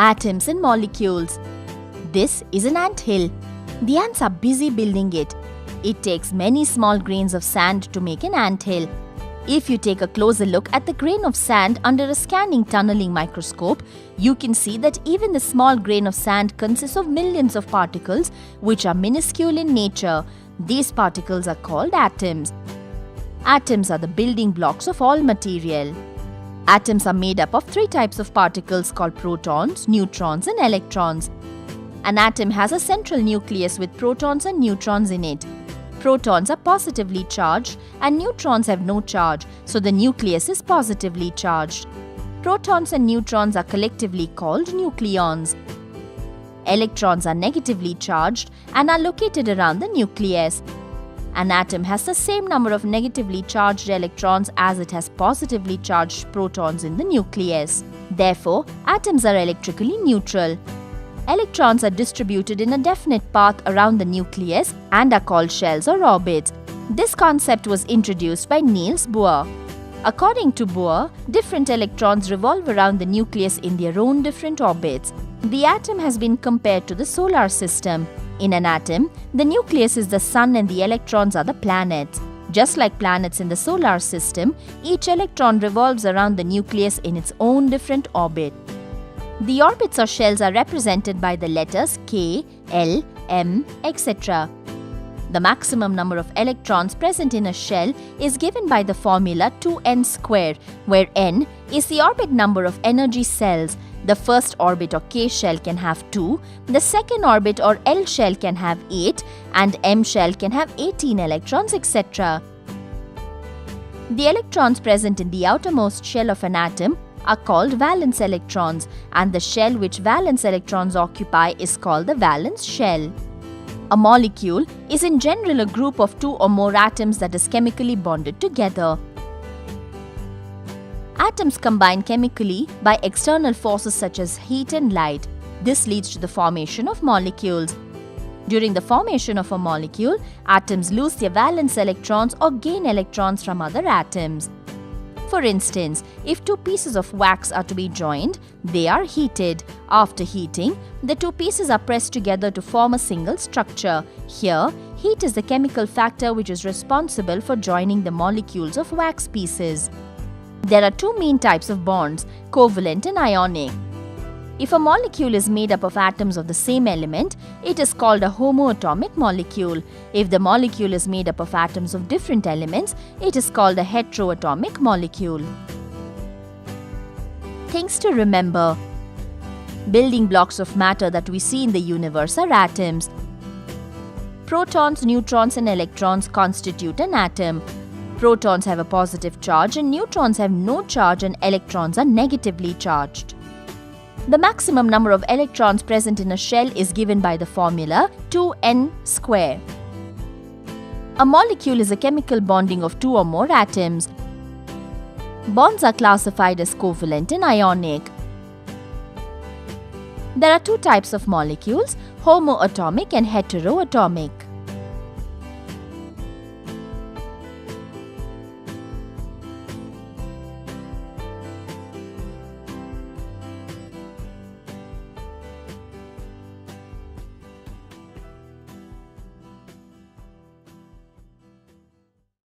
Atoms and molecules. This is an ant hill. The ants are busy building it. It takes many small grains of sand to make an ant hill. If you take a closer look at the grain of sand under a scanning tunneling microscope, you can see that even the small grain of sand consists of millions of particles which are minuscule in nature. These particles are called atoms. Atoms are the building blocks of all material. Atoms are made up of three types of particles called protons, neutrons and electrons. An atom has a central nucleus with protons and neutrons in it. Protons are positively charged and neutrons have no charge, so the nucleus is positively charged. Protons and neutrons are collectively called nucleons. Electrons are negatively charged and are located around the nucleus. An atom has the same number of negatively charged electrons as it has positively charged protons in the nucleus. Therefore, atoms are electrically neutral. Electrons are distributed in a definite path around the nucleus and are called shells or orbits. This concept was introduced by Niels Bohr. According to Bohr, different electrons revolve around the nucleus in their own different orbits. The atom has been compared to the solar system. In an atom, the nucleus is the sun and the electrons are the planets. Just like planets in the solar system, each electron revolves around the nucleus in its own different orbit. The orbits or shells are represented by the letters K, L, M, etc. The maximum number of electrons present in a shell is given by the formula 2n square, where n is the orbit number of energy cells. The first orbit or K shell can have 2, the second orbit or L shell can have 8, and M shell can have 18 electrons, etc. The electrons present in the outermost shell of an atom are called valence electrons, and the shell which valence electrons occupy is called the valence shell. A molecule is in general a group of two or more atoms that is chemically bonded together. Atoms combine chemically by external forces such as heat and light. This leads to the formation of molecules. During the formation of a molecule, atoms lose their valence electrons or gain electrons from other atoms. For instance, if two pieces of wax are to be joined, they are heated. After heating, the two pieces are pressed together to form a single structure. Here, heat is the chemical factor which is responsible for joining the molecules of wax pieces. There are two main types of bonds, covalent and ionic. If a molecule is made up of atoms of the same element, it is called a homoatomic molecule. If the molecule is made up of atoms of different elements, it is called a heteroatomic molecule. Things to remember. Building blocks of matter that we see in the universe are atoms. Protons, neutrons and electrons constitute an atom. Protons have a positive charge and neutrons have no charge and electrons are negatively charged. The maximum number of electrons present in a shell is given by the formula 2n square. A molecule is a chemical bonding of two or more atoms. Bonds are classified as covalent and ionic. There are two types of molecules, homoatomic and heteroatomic.